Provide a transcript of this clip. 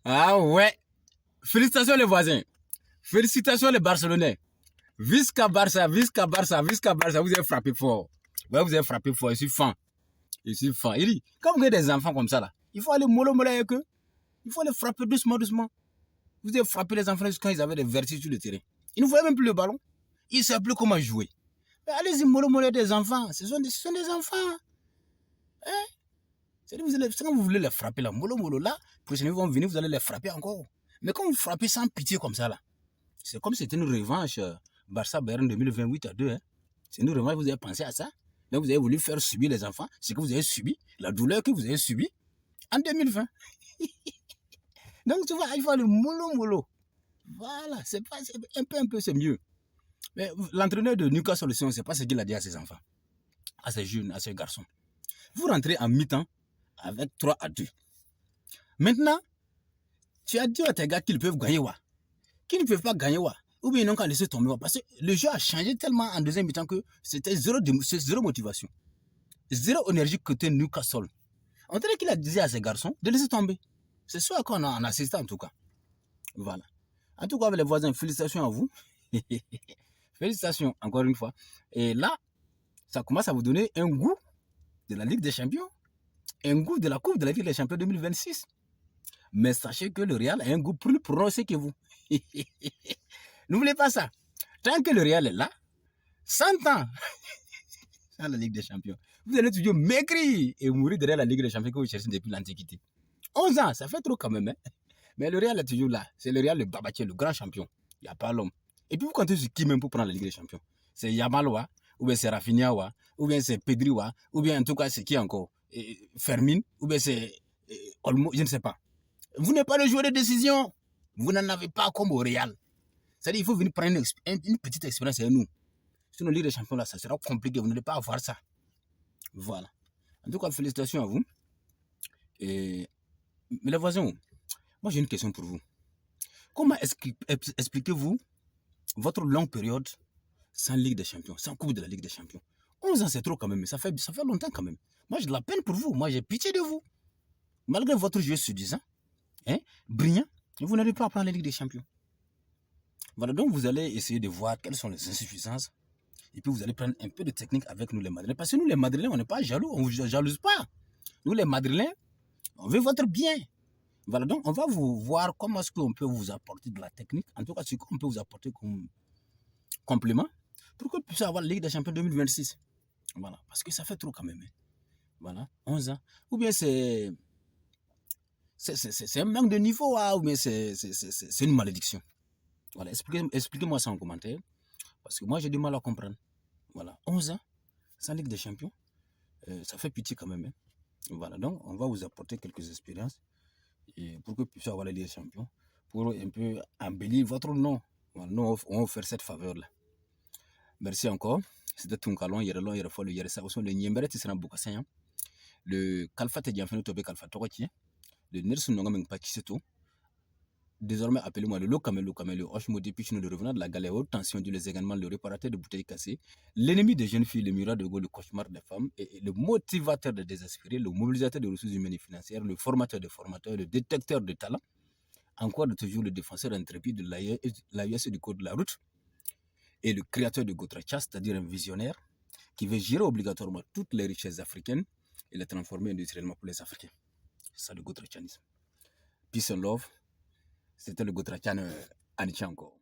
Ah ouais. Félicitations les voisins. Félicitations les Barcelonais. Visca Barça, Visca Barça, Visca Barça, vous avez frappé fort. Ouais, vous avez frappé fort, je suis fan. Je suis fan. Il dit, quand vous avez des enfants comme ça, là, il faut aller mollo avec eux. Il faut les frapper doucement, doucement. Vous avez frappé les enfants quand ils avaient des vertiges sur le terrain. Ils ne voyaient même plus le ballon. Ils ne savaient plus comment jouer. Mais allez-y, mollo des enfants. Ce sont des enfants. Hein? Quand vous voulez les frapper là, mollo là, prochainement ils vont venir, vous allez les frapper encore. Mais quand vous frappez sans pitié comme ça là, c'est comme si c'était une revanche Barça-Bayern 2028 à 2. Hein. C'est une revanche, vous avez pensé à ça. Donc vous avez voulu faire subir les enfants, ce que vous avez subi, la douleur que vous avez subie en 2020. Donc tu vois, il faut aller mollo. Voilà, c'est un peu, c'est mieux. Mais l'entraîneur de Newcastle, on ne sait pas ce qu'il a dit à ses enfants, à ses jeunes, à ses garçons. Vous rentrez en mi-temps avec 3-2. Maintenant, tu as dit à tes gars qu'ils peuvent gagner, qu'ils ne peuvent pas gagner, ou bien ils n'ont qu'à laisser tomber. Parce que le jeu a changé tellement en deuxième mi-temps que c'était zéro motivation. Zéro énergie côté Newcastle. On dirait qu'il a dit à ses garçons de laisser tomber. C'est ça qu'on a assisté en tout cas. Voilà. En tout cas, avec les voisins, félicitations à vous. Félicitations encore une fois. Et là, ça commence à vous donner un goût de la Ligue des Champions. Un goût de la Coupe de la Ligue des Champions 2026. Mais sachez que le Real a un goût plus prononcé que vous. N'oubliez pas ça. Tant que le Real est là, 100 ans dans la Ligue des Champions, vous allez toujours maigrir et mourir derrière la Ligue des Champions que vous cherchez depuis l'Antiquité. 11 ans, ça fait trop quand même. Hein? Mais le Real est toujours là. C'est le Real, le Babatier, le grand champion. Il n'y a pas l'homme. Et puis vous comptez sur qui même pour prendre la Ligue des Champions? C'est Yamal, ou bien c'est Rafinha, ou bien c'est Pedri, ou bien en tout cas c'est qui encore? Fermin, ou bien c'est Olmo, je ne sais pas. Vous n'êtes pas le joueur de décision. Vous n'en avez pas comme au Real. C'est-à-dire qu'il faut venir prendre une petite expérience avec nous. Sinon, Ligue des Champions, là, ça sera compliqué. Vous n'allez pas avoir ça. Voilà. En tout cas, félicitations à vous. Et... Mais les voisins, moi j'ai une question pour vous. Comment expliquez-vous votre longue période sans Ligue des Champions, sans Coupe de la Ligue des Champions? 11 ans, c'est trop quand même, mais ça fait longtemps quand même. Moi, j'ai de la peine pour vous. Moi, j'ai pitié de vous. Malgré votre jeu suffisant, brillant, vous n'allez pas prendre la Ligue des Champions. Voilà, donc vous allez essayer de voir quelles sont les insuffisances. Et puis vous allez prendre un peu de technique avec nous les Madrilènes. Parce que nous les Madrilènes, on n'est pas jaloux, on ne vous jalouse pas. Nous les Madrilènes, on veut votre bien. Voilà, donc on va vous voir comment est-ce qu'on peut vous apporter de la technique. En tout cas, ce qu'on peut vous apporter comme complément pour que vous puissiez avoir la Ligue des Champions 2026. Voilà, parce que ça fait trop quand même. Hein. Voilà, 11 ans. Ou bien c'est un manque de niveau, ou bien c'est une malédiction. Voilà, expliquez-moi ça en commentaire. Parce que moi, j'ai du mal à comprendre. Voilà, 11 ans sans Ligue des Champions, ça fait pitié quand même. Hein. Voilà, donc on va vous apporter quelques expériences et pour que vous puissiez avoir la Ligue des Champions, pour un peu embellir votre nom. Voilà, nous, on va vous faire cette faveur-là. Merci encore. C'était Tunkalon, Yerelon, Yerefo, le Yeresa, le Niemberet, c'est un Boukassien. Le Kalfa Tedjanfeno Tobe Kalfa Torotien, le Nelson Nongameng Pakiseto. Désormais, appelez-moi le Lokamel, le Hochmodi, puis le revenant de la galère haute tension, les également le réparateur de bouteilles cassées, l'ennemi des jeunes filles, le miroir de Gaulle, le cauchemar des femmes, et le motivateur des désespérés, le mobilisateur des ressources humaines et financières, le formateur des formateurs, le détecteur de talent, encore de toujours le défenseur intrépide de l'AIS et du code de la route, et le créateur de Gotracha, c'est-à-dire un visionnaire qui veut gérer obligatoirement toutes les richesses africaines et les transformer industriellement pour les Africains. C'est ça le Gotrachanisme. Peace and love. C'était le Gotrachan Anichanko.